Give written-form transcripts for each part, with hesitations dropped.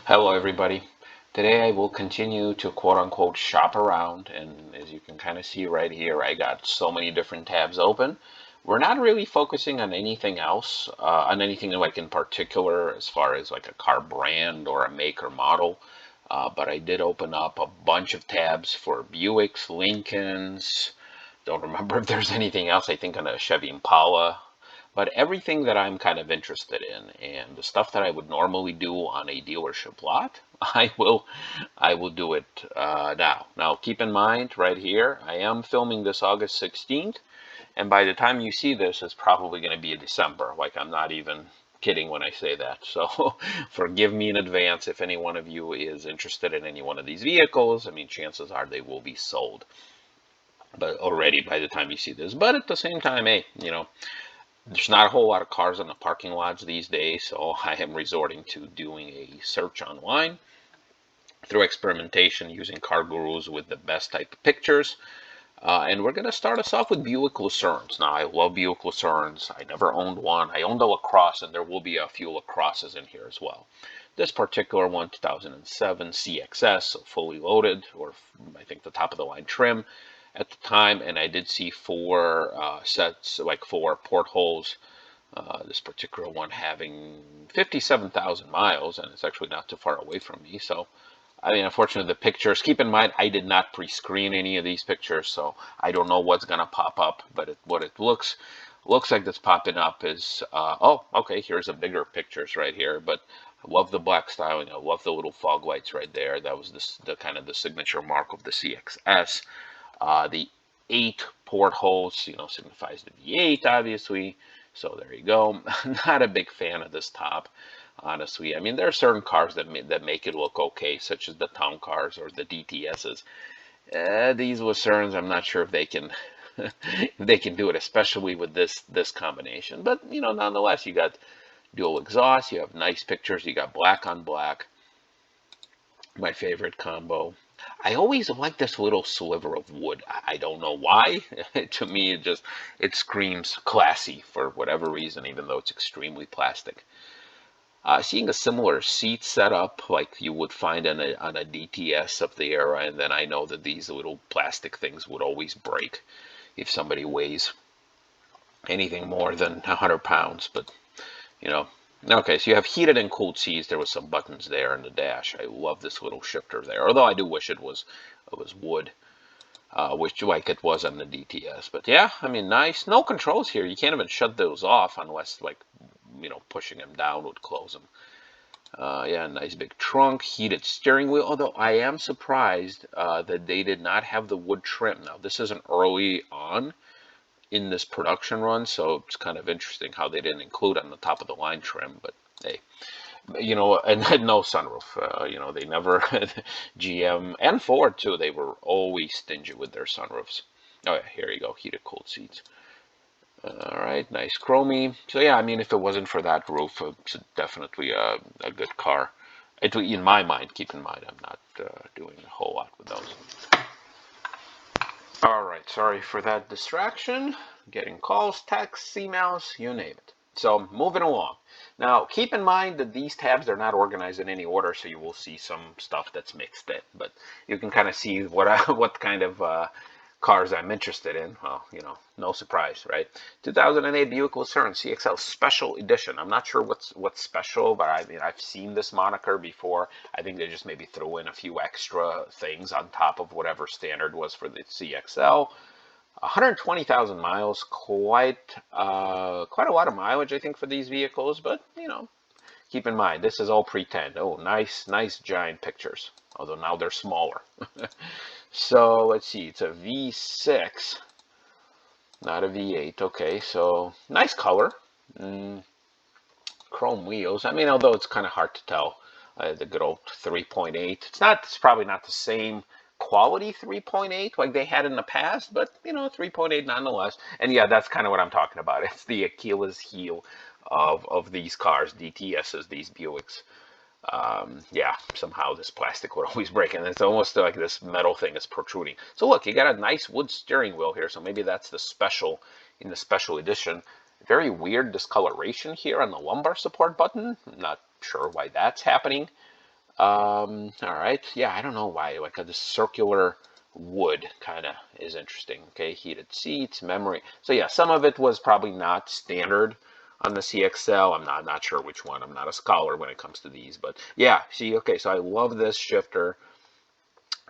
Hello, everybody. Today I will continue to quote unquote shop around, and as you can kind of see right here, I got so many different tabs open. We're not really focusing on anything else, on anything like in particular as far as like a car brand or a make or model. But I did open up a bunch of tabs for Buicks, Lincolns. Don't remember if there's anything else. I think on a Chevy Impala, but everything that I'm kind of interested in and the stuff that I would normally do on a dealership lot, I will do it now. Now keep in mind right here, I am filming this August 16th, and by the time you see this, it's probably going to be December. Like, I'm not even kidding when I say that. So forgive me in advance if any one of you is interested in any one of these vehicles. I mean, chances are they will be sold, but already by the time you see this. But at the same time, hey, there's not a whole lot of cars in the parking lots these days, so I am resorting to doing a search online through experimentation using car gurus with the best type of pictures. And we're going to start us off with Buick Lucernes. Now, I love Buick Lucernes. I never owned one. I owned a LaCrosse, and there will be a few LaCrosses in here as well. This particular one, 2007 CXS, so fully loaded, or I think the top of the line trim at the time, and I did see four sets, like four portholes. This particular one having 57,000 miles, and it's actually not too far away from me. So, I mean, unfortunately, the pictures, keep in mind, I did not pre-screen any of these pictures, so I don't know what's going to pop up, but what it looks like that's popping up is, oh, okay, here's a bigger pictures right here, but I love the black styling. I love the little fog lights right there. That was the kind of the signature mark of the CXS. The 8 portholes, signifies the V8, obviously. So there you go. Not a big fan of this top, honestly. I mean, there are certain cars that make it look okay, such as the town cars or the DTSs. These Lucernes, I'm not sure if they can if they can do it, especially with this combination. But nonetheless, you got dual exhaust, you have nice pictures, you got black on black, my favorite combo. I always like this little sliver of wood. I don't know why. To me, it screams classy for whatever reason, even though it's extremely plastic. Seeing a similar seat setup like you would find on a DTS of the era, and then I know that these little plastic things would always break if somebody weighs anything more than 100 pounds. But you know, okay, so you have heated and cooled seats. There was some buttons there in the dash. I love this little shifter there, although I do wish it was wood, which like it was on the DTS. But yeah, I mean, nice. No controls here. You can't even shut those off unless like pushing them down would close them. Yeah, nice big trunk, heated steering wheel. Although I am surprised that they did not have the wood trim. Now this isn't early on in this production run, so it's kind of interesting how they didn't include on the top of the line trim. But hey, and no sunroof. They never GM and Ford too. They were always stingy with their sunroofs. Oh yeah, here you go, heated cooled seats. All right, nice chromey. So yeah, I mean, if it wasn't for that roof, it's definitely a good car. In my mind, keep in mind, I'm not doing a whole lot with those. All right, sorry for that distraction. Getting calls, texts, emails, you name it. So moving along. Now, keep in mind that these tabs are not organized in any order, so you will see some stuff that's mixed in. But you can kind of see what kind of cars I'm interested in. Well, no surprise, right? 2008 Buick Lucerne CXL Special Edition. I'm not sure what's special, but I mean, I've seen this moniker before. I think they just maybe threw in a few extra things on top of whatever standard was for the CXL. 120,000 miles, quite a lot of mileage, I think, for these vehicles. But keep in mind, this is all pretend. Oh, nice giant pictures. Although now they're smaller. So let's see, it's a V6, not a V8. Okay, so nice color. Chrome wheels. I mean, although it's kind of hard to tell. The good old 3.8. It's probably not the same quality 3.8 like they had in the past, but 3.8 nonetheless. And yeah, that's kind of what I'm talking about. It's the Achilles heel of these cars, DTSs, these Buicks. Yeah, somehow this plastic would always break, and it's almost like this metal thing is protruding. So look, you got a nice wood steering wheel here, so maybe that's the special, in the special edition. Very weird discoloration here on the lumbar support button. I'm not sure why that's happening. All right, yeah, I don't know why. Like this circular wood kind of is interesting. Okay, heated seats, memory. So yeah, some of it was probably not standard on the CXL. I'm not sure which one. I'm not a scholar when it comes to these, but yeah, see, okay, so I love this shifter.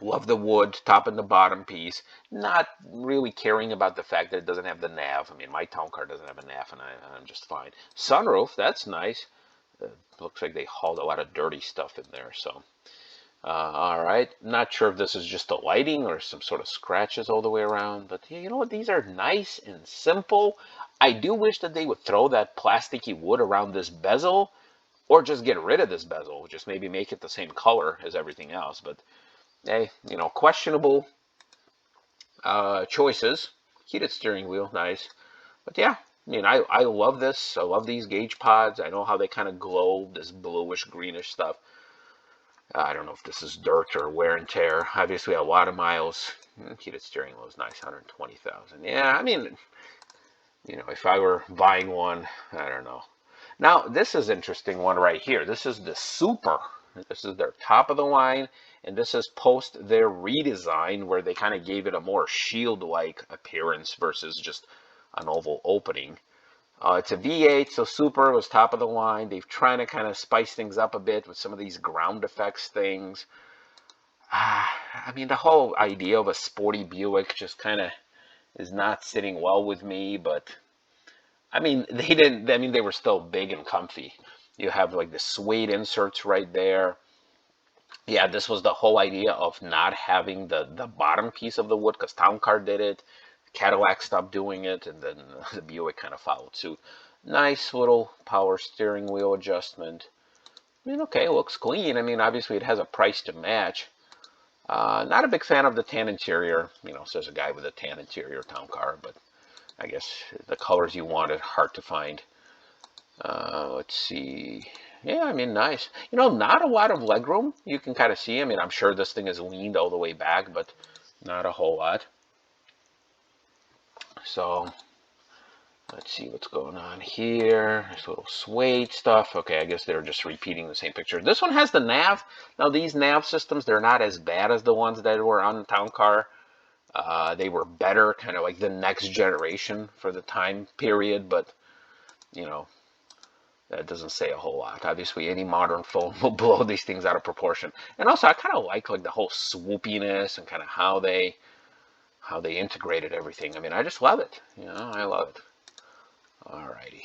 Love the wood, top and the bottom piece. Not really caring about the fact that it doesn't have the nav. I mean, my town car doesn't have a nav, and I'm just fine. Sunroof, that's nice. Looks like they hauled a lot of dirty stuff in there. So, all right. Not sure if this is just the lighting or some sort of scratches all the way around. But yeah, you know what? These are nice and simple. I do wish that they would throw that plasticky wood around this bezel, or just get rid of this bezel. Just maybe make it the same color as everything else. But hey, you know, questionable choices. Heated steering wheel, nice. But yeah, I mean, I love this. I love these gauge pods. I know how they kind of glow, this bluish, greenish stuff. I don't know if this is dirt or wear and tear. Obviously, a lot of miles. Heated steering wheel is nice, 120,000. Yeah, I mean, you know, if I were buying one, I don't know. Now, this is interesting one right here. This is the Super. This is their top of the line, and this is post their redesign where they kind of gave it a more shield-like appearance versus just an oval opening. It's a V8, so Super was top of the line. They've tried to kind of spice things up a bit with some of these ground effects things. I mean, the whole idea of a sporty Buick just kind of is not sitting well with me, but I mean, they didn't, I mean, they were still big and comfy. You have like the suede inserts right there. Yeah, this was the whole idea of not having the bottom piece of the wood because Town Car did it. Cadillac stopped doing it, and then the Buick kind of followed suit. Nice little power steering wheel adjustment. I mean, okay, looks clean. I mean, obviously it has a price to match. Not a big fan of the tan interior. You know, says a guy with a tan interior Town Car, but I guess the colors you wanted, hard to find. Let's see. Yeah, I mean, nice. You know, not a lot of legroom. You can kind of see. I mean, I'm sure this thing is leaned all the way back, but not a whole lot. So let's see what's going on here. There's little suede stuff. Okay, I guess they're just repeating the same picture. This one has the nav. Now, these nav systems, they're not as bad as the ones that were on the Town Car. They were better, kind of like the next generation for the time period, but, you know, that doesn't say a whole lot. Obviously, any modern phone will blow these things out of proportion. And also, I kind of like the whole swoopiness and kind of how they integrated everything. I mean, I just love it. You know, I love it. Alrighty.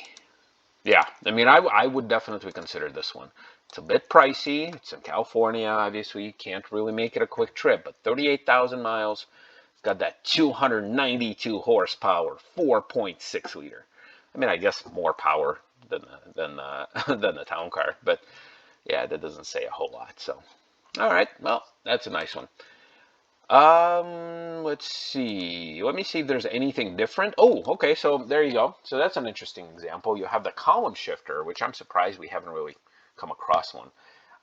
Yeah, I mean, I would definitely consider this one. It's a bit pricey. It's in California. Obviously, you can't really make it a quick trip, but 38,000 miles. It's got that 292 horsepower, 4.6 liter. I mean, I guess more power than than the Town Car, but yeah, that doesn't say a whole lot. So, all right, well, that's a nice one. Let's see. Let me see if there's anything different. Oh, okay, so there you go. So that's an interesting example. You have the column shifter, which I'm surprised we haven't really come across one.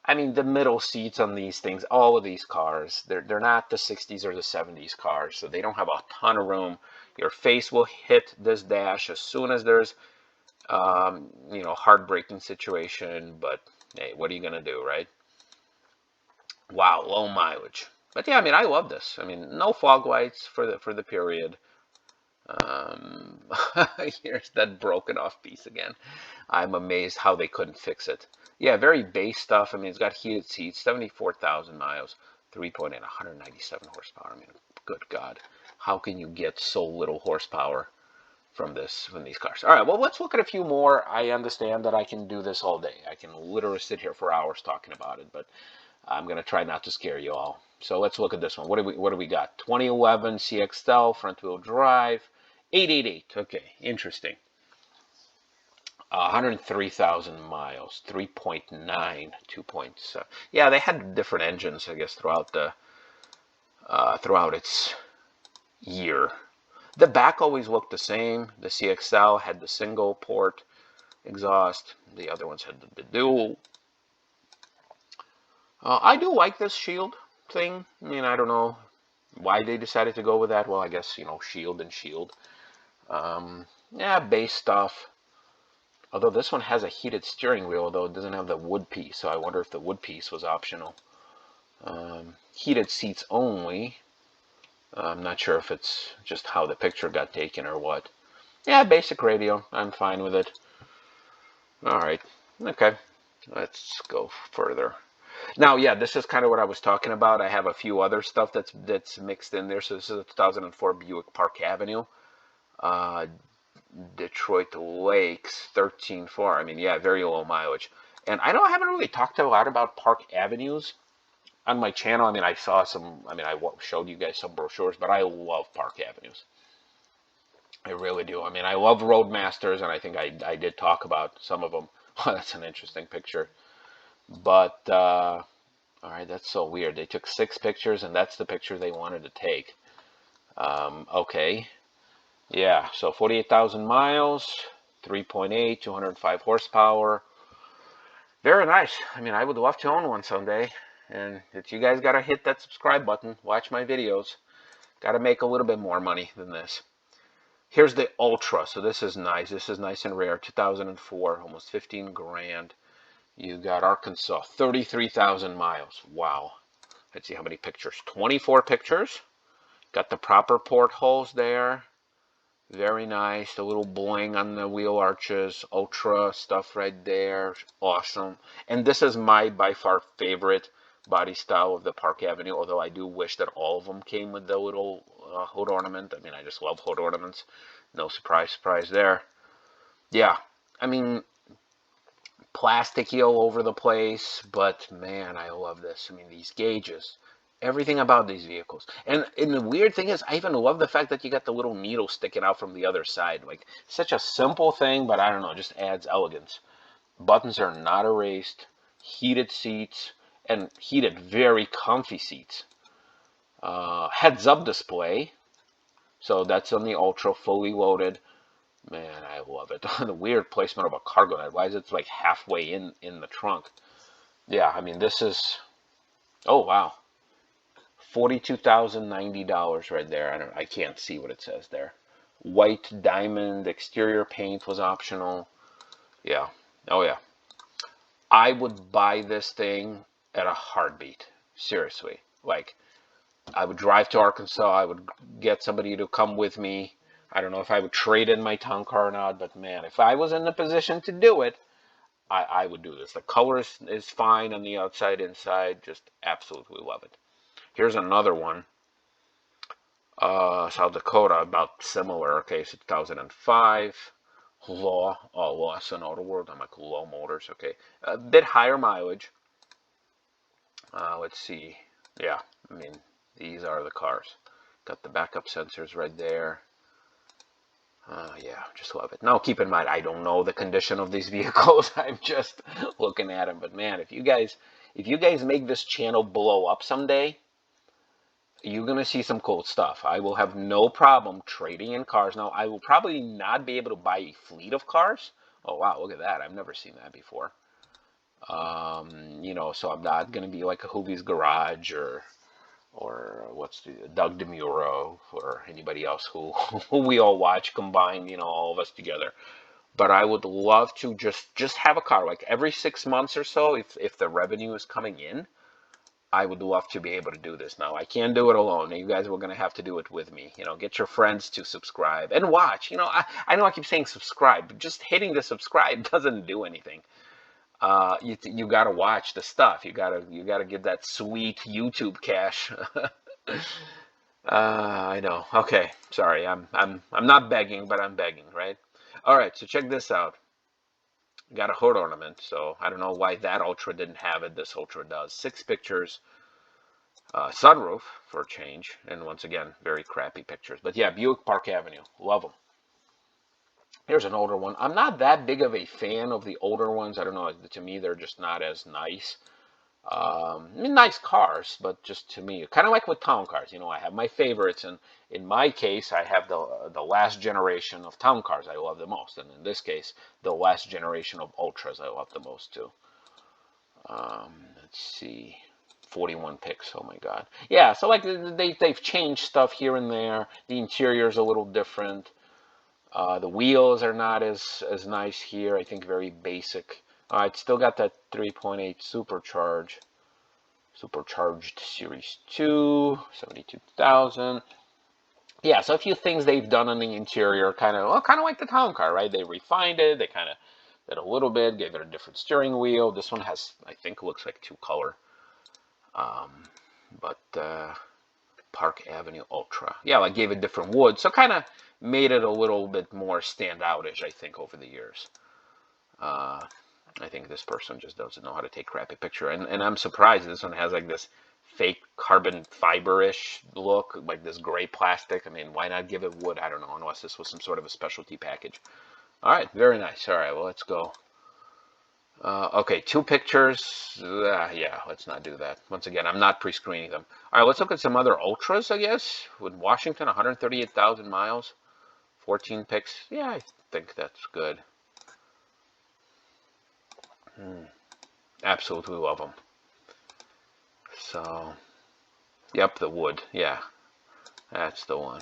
I mean, the middle seats on these things, all of these cars, they're not the 60s or the 70s cars, so they don't have a ton of room. Your face will hit this dash as soon as there's, you know, heartbreaking situation, but hey, what are you gonna do, right? Wow, low mileage. But yeah, I mean, I love this. I mean, no fog lights for the period. Um, Here's that broken off piece again. I'm amazed how they couldn't fix it. Yeah, very base stuff. I mean, it's got heated seats, 74,000 miles, 3.8, 197 horsepower. I mean, good God, how can you get so little horsepower from these cars? All right, well, let's look at a few more. I understand that I can do this all day. I can literally sit here for hours talking about it, but I'm going to try not to scare you all. So let's look at this one. What do we got? 2011 CXL front wheel drive, 888. Okay, interesting. 103,000 miles, 3.9, 2.7. Yeah, they had different engines, I guess, throughout its year. The back always looked the same. The CXL had the single port exhaust. The other ones had the dual. I do like this shield thing. I mean, I don't know why they decided to go with that. Well, I guess, you know, shield and shield. Yeah, base stuff. Although this one has a heated steering wheel, though it doesn't have the wood piece, so I wonder if the wood piece was optional. Heated seats only. I'm not sure if it's just how the picture got taken or what. Yeah, basic radio. I'm fine with it. All right. Okay. Let's go further. Now, yeah, this is kind of what I was talking about. I have a few other stuff that's mixed in there. So this is a 2004 Buick Park Avenue. Uh, Detroit Lakes 13.4. I mean, yeah, very low mileage. And I know I haven't really talked a lot about Park Avenues on my channel. I mean, I saw some, I mean, I showed you guys some brochures, but I love Park Avenues. I really do. I mean, I love Roadmasters, and I think I did talk about some of them. Oh, that's an interesting picture. But, all right, that's so weird. They took 6 pictures, and that's the picture they wanted to take. Okay. Yeah, so 48,000 miles, 3.8, 205 horsepower. Very nice. I mean, I would love to own one someday. And if you guys got to hit that subscribe button, watch my videos. Got to make a little bit more money than this. Here's the Ultra. So this is nice. This is nice and rare. 2004, almost 15 grand. You got Arkansas, 33,000 miles. Wow. Let's see how many pictures. 24 pictures. Got the proper portholes there. Very nice. The little bling on the wheel arches. Ultra stuff right there. Awesome. And this is my by far favorite body style of the Park Avenue, although I do wish that all of them came with the little hood ornament. I mean, I just love hood ornaments. No surprise there. Yeah. I mean, plasticky all over the place, but man, I love this. I mean, these gauges. Everything about these vehicles. And the weird thing is, I even love the fact that you got the little needle sticking out from the other side. Like, such a simple thing, but I don't know, just adds elegance. Buttons are not erased. Heated seats, and heated, very comfy seats. Heads-up display. So that's on the Ultra, fully loaded. Man, I love it. The weird placement of a cargo net. Why is it like halfway in the trunk? Yeah, I mean, this is... Oh, wow. $42,090 right there. I can't see what it says there. White diamond exterior paint was optional. Yeah. Oh yeah. I would buy this thing at a heartbeat. Seriously. Like, I would drive to Arkansas. I would get somebody to come with me. I don't know if I would trade in my town car or not, but man, if I was in the position to do it, I would do this. The color is fine on the outside, inside. Just absolutely love it. Here's another one. South Dakota, about similar. Okay, so 2005. Lawson Auto World. I'm like Low Motors. Okay, a bit higher mileage. Let's see. Yeah, I mean, these are the cars. Got the backup sensors right there. Yeah, just love it. Now, keep in mind, I don't know the condition of these vehicles. I'm just looking at them. But man, if you guys make this channel blow up someday, you're going to see some cool stuff. I will have no problem trading in cars. Now, I will probably not be able to buy a fleet of cars. Oh, wow, look at that. I've never seen that before. You know, so I'm not going to be like a Hoovie's Garage or what's the Doug DeMuro or anybody else who we all watch combined, you know, all of us together. But I would love to just have a car like every 6 months or so, if the revenue is coming in. I would love to be able to do this. Now, I can't do it alone. You guys are going to have to do it with me. You know, get your friends to subscribe and watch. You know, I know I keep saying subscribe, but just hitting the subscribe doesn't do anything. You got to watch the stuff. You got to get that sweet YouTube cash. I know. Okay, sorry. I'm not begging, but I'm begging, right? All right, so check this out. Got a hood ornament, so I don't know why that Ultra didn't have it. This Ultra does. 6 pictures. Sunroof for a change, and once again, very crappy pictures. But yeah, Buick Park Avenue, love them. Here's an older one. I'm not that big of a fan of the older ones. I don't know. To me, they're just not as nice. I mean, nice cars, but just to me, kind of like with town cars. You know, I have my favorites, and in my case, I have the last generation of town cars I love the most, and in this case, the last generation of Ultras I love the most too. Let's see. 41 picks. Oh my God. Yeah, so like they've changed stuff here and there. The interior's a little different. The wheels are not as nice here. I think very basic. It's still got that 3.8 supercharged Series 2, 72,000. Yeah, so a few things they've done on the interior, kind of like the town car, right? They refined it. They kind of did a little bit, gave it a different steering wheel. This one has, I think, looks like 2-color. But Park Avenue Ultra. Yeah, like gave it different wood, so kind of made it a little bit more standoutish, I think, over the years. I think this person just doesn't know how to take crappy picture, and I'm surprised this one has like this fake carbon fiber-ish look, like this gray plastic. I mean, why not give it wood? I don't know, unless this was some sort of a specialty package. All right, very nice. All right, well, let's go. Okay, 2 pictures. Yeah, let's not do that. Once again, I'm not pre-screening them. All right, let's look at some other Ultras, I guess. With Washington, 138,000 miles, 14 pics. Yeah, I think that's good. Absolutely love them. So, yep, the wood. Yeah, that's the one.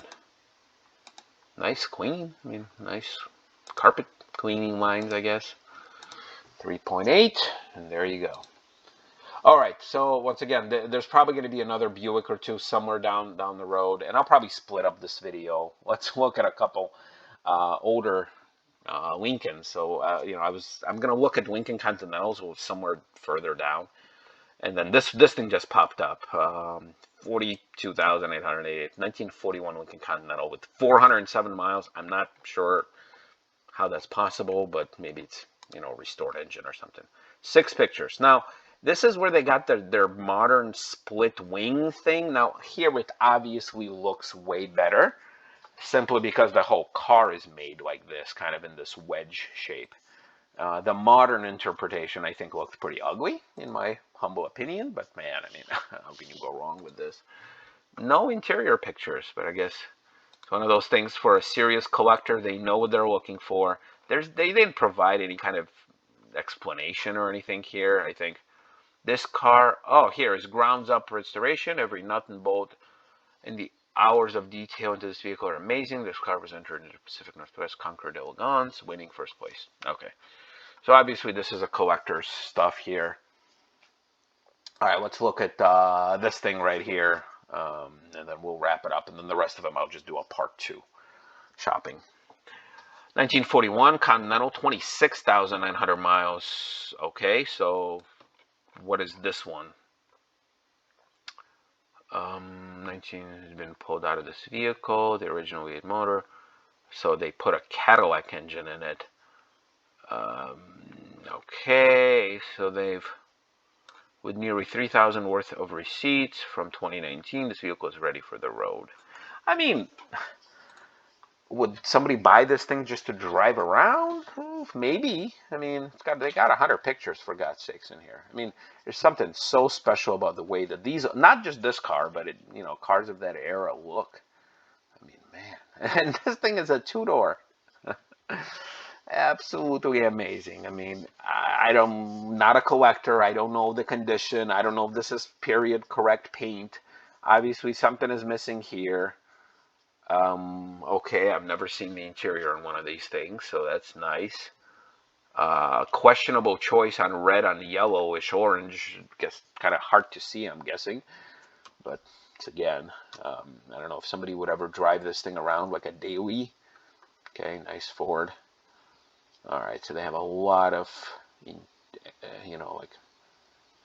Nice clean. I mean, nice carpet cleaning lines, I guess. 3.8, and there you go. All right, so once again, there's probably going to be another Buick or two somewhere down the road, and I'll probably split up this video. Let's look at a couple older Lincolns. So you know, I'm going to look at Lincoln Continentals somewhere further down, and then this thing just popped up. 42,888, 1941 Lincoln Continental with 407 miles. I'm not sure how that's possible, but maybe it's, you know, restored engine or something. 6 pictures. Now, this is where they got their modern split wing thing. Now, here it obviously looks way better, simply because the whole car is made like this, kind of in this wedge shape. The modern interpretation, I think, looks pretty ugly, in my humble opinion, but man, I mean, how can you go wrong with this? No interior pictures, but I guess it's one of those things for a serious collector. They know what they're looking for. They didn't provide any kind of explanation or anything here. I think this car, oh, here is grounds up restoration. Every nut and bolt and the hours of detail into this vehicle are amazing. This car was entered into the Pacific Northwest Concours d'Elegance, winning first place. Okay, so obviously this is a collector's stuff here. All right, let's look at this thing right here, and then we'll wrap it up, and then the rest of them I'll just do a part 2 shopping. 1941 Continental, 26,900 miles. Okay, so what is this one? 19 has been pulled out of this vehicle, the original V8 motor. So they put a Cadillac engine in it. Okay, so they've, with nearly 3,000 worth of receipts from 2019, this vehicle is ready for the road. I mean, would somebody buy this thing just to drive around? Maybe. I mean, they got 100 pictures, for God's sakes, in here. I mean, there's something so special about the way that these, not just this car, but you know, cars of that era look. I mean, man. And this thing is a 2-door. Absolutely amazing. I mean, I'm not a collector. I don't know the condition. I don't know if this is period correct paint. Obviously, something is missing here. Okay, I've never seen the interior on one of these things, so that's nice. Questionable choice on red on yellowish orange. I guess kind of hard to see, I'm guessing. But again, I don't know if somebody would ever drive this thing around like a daily. Okay, nice Ford. All right, so they have a lot of, you know, like,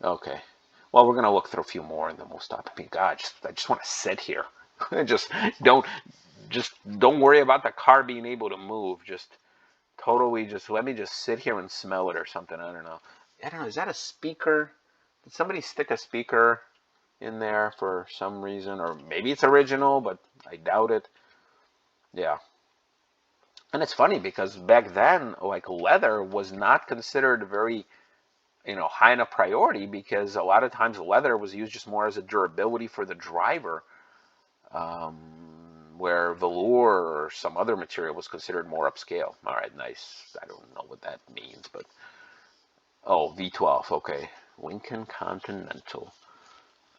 okay. Well, we're gonna look through a few more and then we'll stop. I mean, God, I just want to sit here. just don't worry about the car being able to move. Just totally, just let me just sit here and smell it or something. I don't know. Is that a speaker? Did somebody stick a speaker in there for some reason? Or maybe it's original, but I doubt it. Yeah. And it's funny because back then, like, leather was not considered very, you know, high enough priority, because a lot of times leather was used just more as a durability for the driver, where velour or some other material was considered more upscale. All right, nice. I don't know what that means, but oh, V12. Okay, Lincoln Continental.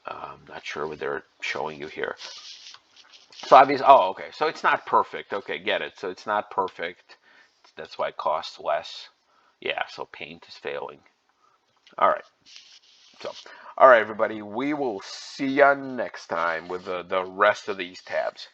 Not sure what they're showing you here. So obviously, oh, okay. So it's not perfect. Okay, get it. So it's not perfect. That's why it costs less. Yeah, so paint is failing. All right. So, all right, everybody. We will see you next time with the rest of these tabs.